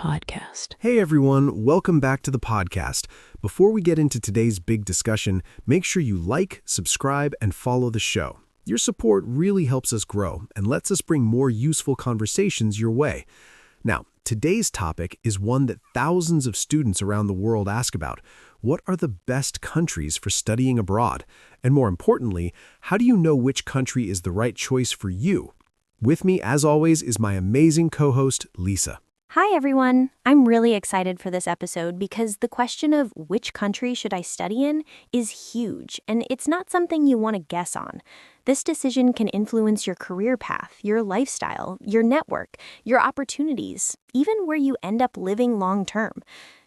podcast. Hey everyone, welcome back to the podcast. Before we get into today's big discussion, make sure you like, subscribe, and follow the show. Your support really helps us grow and lets us bring more useful conversations your way. Now, today's topic is one that thousands of students around the world ask about. What are the best countries for studying abroad? And more importantly, how do you know which country is the right choice for you? With me, as always, is my amazing co-host, Lisa. Hi, everyone. I'm really excited for this episode because the question of which country should I study in is huge, and it's not something you want to guess on. This decision can influence your career path, your lifestyle, your network, your opportunities, even where you end up living long term.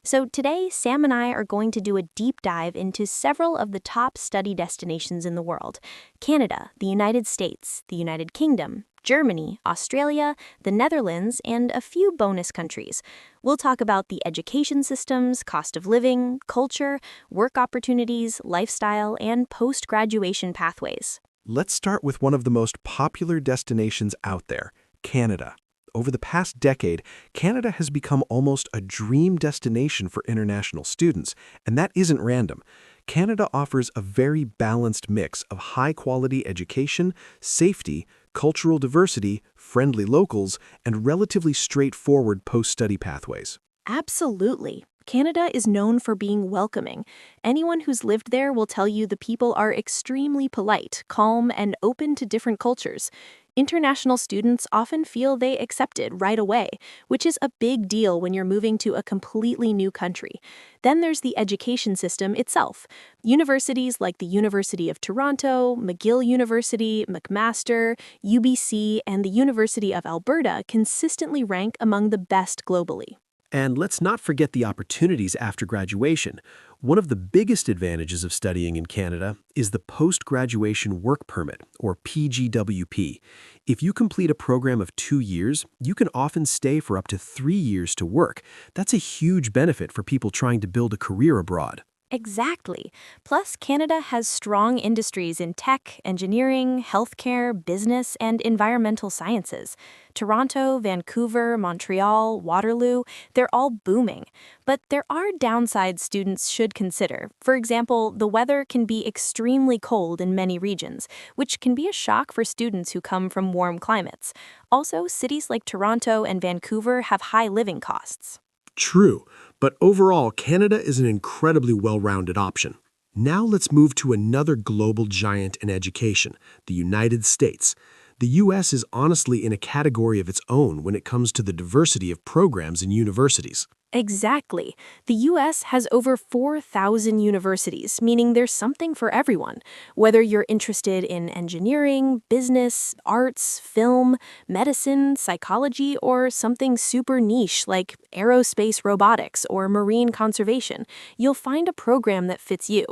So today, Sam and I are going to do a deep dive into several of the top study destinations in the world: Canada, the United States, the United Kingdom, Germany, Australia, the Netherlands, and a few bonus countries. We'll talk about the education systems, cost of living, culture, work opportunities, lifestyle, and post-graduation pathways. Let's start with one of the most popular destinations out there, Canada. Over the past decade, Canada has become almost a dream destination for international students, and that isn't random. Canada offers a very balanced mix of high-quality education, safety, cultural diversity, friendly locals, and relatively straightforward post-study pathways. Absolutely. Canada is known for being welcoming. Anyone who's lived there will tell you the people are extremely polite, calm, and open to different cultures. International students often feel they accepted right away, which is a big deal when you're moving to a completely new country. Then there's the education system itself. Universities like the University of Toronto, McGill University, McMaster, UBC, and the University of Alberta consistently rank among the best globally. And let's not forget the opportunities after graduation. One of the biggest advantages of studying in Canada is the Post-Graduation Work Permit, or PGWP. If you complete a program of 2 years, you can often stay for up to 3 years to work. That's a huge benefit for people trying to build a career abroad. Exactly. Plus, Canada has strong industries in tech, engineering, healthcare, business, and environmental sciences. Toronto, Vancouver, Montreal, Waterloo, they're all booming. But there are downsides students should consider. For example, the weather can be extremely cold in many regions, which can be a shock for students who come from warm climates. Also, cities like Toronto and Vancouver have high living costs. True, but overall, Canada is an incredibly well-rounded option. Now let's move to another global giant in education, the United States. The U.S. is honestly in a category of its own when it comes to the diversity of programs in universities. Exactly. The U.S. has over 4,000 universities, meaning there's something for everyone. Whether you're interested in engineering, business, arts, film, medicine, psychology, or something super niche like aerospace robotics or marine conservation, you'll find a program that fits you.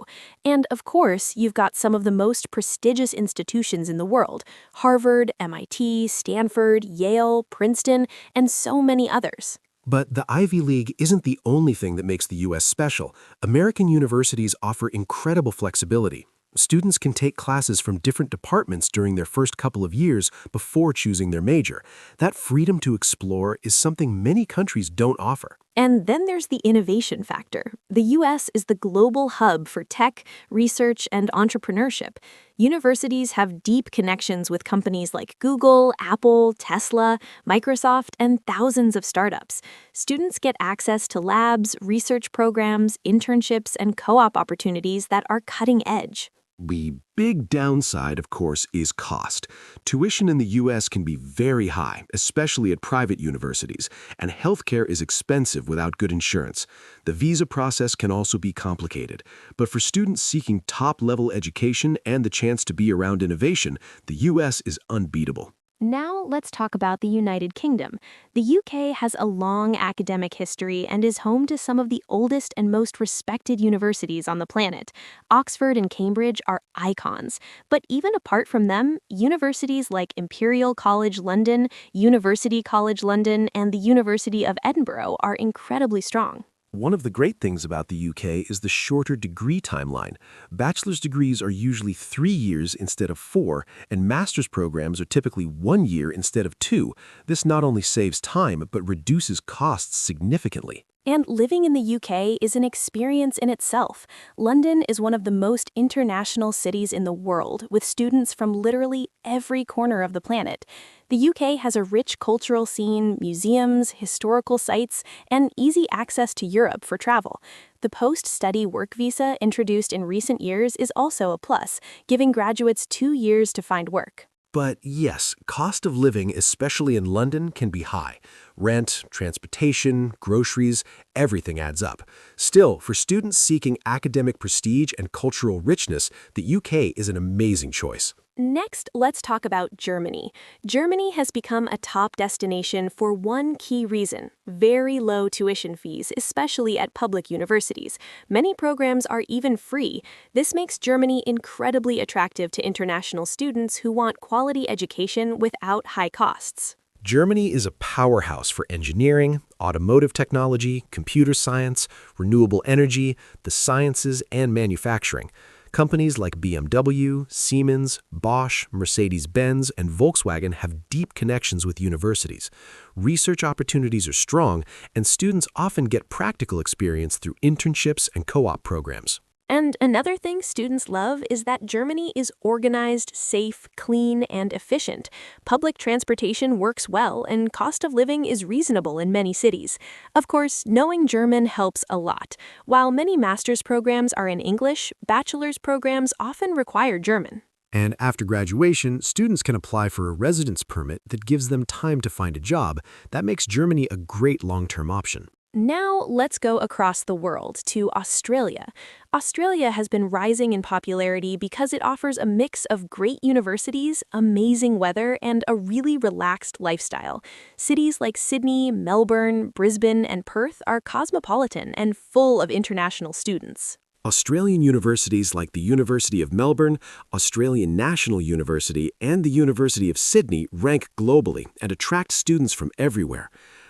And of course, you've got some of the most prestigious institutions in the world: Harvard, MIT, Stanford, Yale, Princeton, and so many others. But the Ivy League isn't the only thing that makes the U.S. special. American universities offer incredible flexibility. Students can take classes from different departments during their first couple of years before choosing their major. That freedom to explore is something many countries don't offer. And then there's the innovation factor. The U.S. is the global hub for tech, research, and entrepreneurship. Universities have deep connections with companies like Google, Apple, Tesla, Microsoft, and thousands of startups. Students get access to labs, research programs, internships, and co-op opportunities that are cutting edge. The big downside, of course, is cost. Tuition in the U.S. can be very high, especially at private universities, and healthcare is expensive without good insurance. The visa process can also be complicated. But for students seeking top-level education and the chance to be around innovation, the U.S. is unbeatable. Now let's talk about the United Kingdom. The UK has a long academic history and is home to some of the oldest and most respected universities on the planet. Oxford and Cambridge are icons. But even apart from them, universities like Imperial College London, University College London, and the University of Edinburgh are incredibly strong. One of the great things about the UK is the shorter degree timeline. Bachelor's degrees are usually 3 years instead of 4, and master's programs are typically 1 year instead of 2. This not only saves time, but reduces costs significantly. And living in the UK is an experience in itself. London is one of the most international cities in the world, with students from literally every corner of the planet. The UK has a rich cultural scene, museums, historical sites, and easy access to Europe for travel. The post-study work visa introduced in recent years is also a plus, giving graduates 2 years to find work. But yes, cost of living, especially in London, can be high. Rent, transportation, groceries, everything adds up. Still, for students seeking academic prestige and cultural richness, the UK is an amazing choice. Next, let's talk about Germany. Germany has become a top destination for one key reason: very low tuition fees, especially at public universities. Many programs are even free. This makes Germany incredibly attractive to international students who want quality education without high costs. Germany is a powerhouse for engineering, automotive technology, computer science, renewable energy, the sciences, and manufacturing. Companies like BMW, Siemens, Bosch, Mercedes-Benz, and Volkswagen have deep connections with universities. Research opportunities are strong, and students often get practical experience through internships and co-op programs. And another thing students love is that Germany is organized, safe, clean, and efficient. Public transportation works well, and cost of living is reasonable in many cities. Of course, knowing German helps a lot. While many master's programs are in English, bachelor's programs often require German. And after graduation, students can apply for a residence permit that gives them time to find a job. That makes Germany a great long-term option. Now, let's go across the world to Australia. Australia has been rising in popularity because it offers a mix of great universities, amazing weather, and a really relaxed lifestyle. Cities like Sydney, Melbourne, Brisbane, and Perth are cosmopolitan and full of international students. Australian universities like the University of Melbourne, Australian National University, and the University of Sydney rank globally and attract students from everywhere.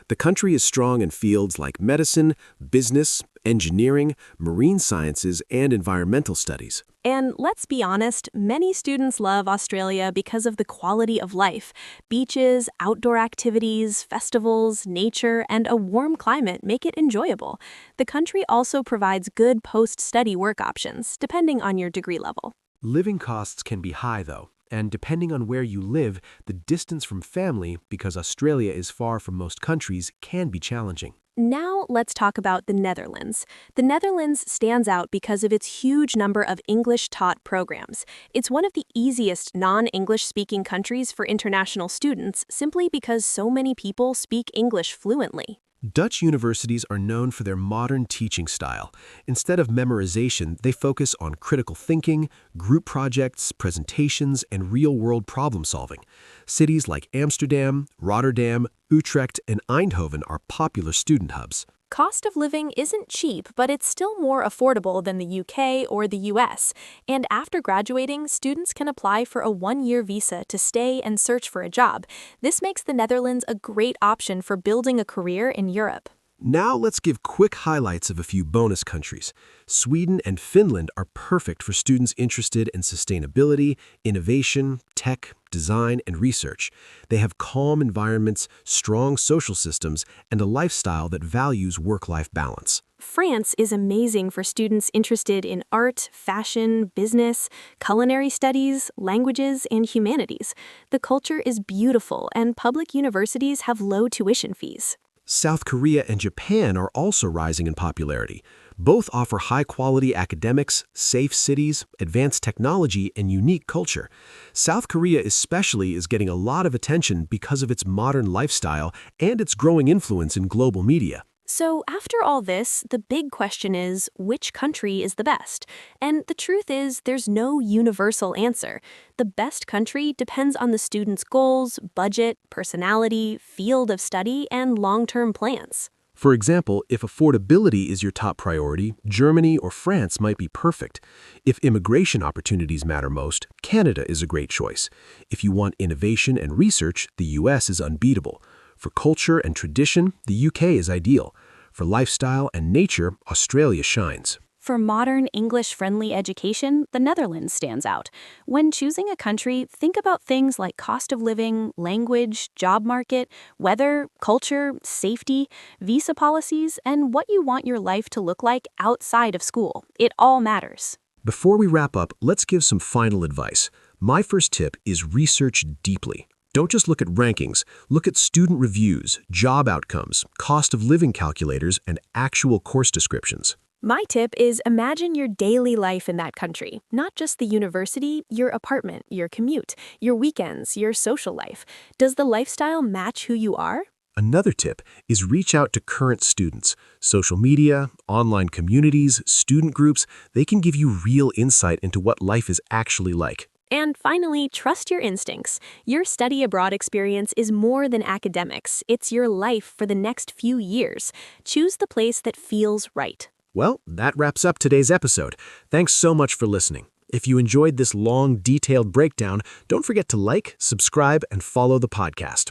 The country is strong in fields like medicine, business, engineering, marine sciences, and environmental studies. And let's be honest, many students love Australia because of the quality of life. Beaches, outdoor activities, festivals, nature, and a warm climate make it enjoyable. The country also provides good post-study work options, depending on your degree level. Living costs can be high, though. And depending on where you live, the distance from family, because Australia is far from most countries, can be challenging. Now let's talk about the Netherlands. The Netherlands stands out because of its huge number of English-taught programs. It's one of the easiest non-English-speaking countries for international students simply because so many people speak English fluently. Dutch universities are known for their modern teaching style. Instead of memorization, they focus on critical thinking, group projects, presentations, and real-world problem solving. Cities like Amsterdam, Rotterdam, Utrecht, and Eindhoven are popular student hubs. Cost of living isn't cheap, but it's still more affordable than the UK or the US. And after graduating, students can apply for a 1-year visa to stay and search for a job. This makes the Netherlands a great option for building a career in Europe. Now let's give quick highlights of a few bonus countries. Sweden and Finland are perfect for students interested in sustainability, innovation, tech, design, and research. They have calm environments, strong social systems, and a lifestyle that values work-life balance. France is amazing for students interested in art, fashion, business, culinary studies, languages, and humanities. The culture is beautiful, and public universities have low tuition fees. South Korea and Japan are also rising in popularity. Both offer high-quality academics, safe cities, advanced technology, and unique culture. South Korea especially is getting a lot of attention because of its modern lifestyle and its growing influence in global media. So after all this, the big question is, which country is the best? And the truth is, there's no universal answer. The best country depends on the student's goals, budget, personality, field of study, and long-term plans. For example, if affordability is your top priority, Germany or France might be perfect. If immigration opportunities matter most, Canada is a great choice. If you want innovation and research, the US is unbeatable. For culture and tradition, the UK is ideal. For lifestyle and nature, Australia shines. For modern, English-friendly education, the Netherlands stands out. When choosing a country, think about things like cost of living, language, job market, weather, culture, safety, visa policies, and what you want your life to look like outside of school. It all matters. Before we wrap up, let's give some final advice. My first tip is research deeply. Don't just look at rankings. Look at student reviews, job outcomes, cost of living calculators, and actual course descriptions. My tip is imagine your daily life in that country, not just the university, your apartment, your commute, your weekends, your social life. Does the lifestyle match who you are? Another tip is reach out to current students. Social media, online communities, student groups, they can give you real insight into what life is actually like. And finally, trust your instincts. Your study abroad experience is more than academics. It's your life for the next few years. Choose the place that feels right. Well, that wraps up today's episode. Thanks so much for listening. If you enjoyed this long, detailed breakdown, don't forget to like, subscribe, and follow the podcast.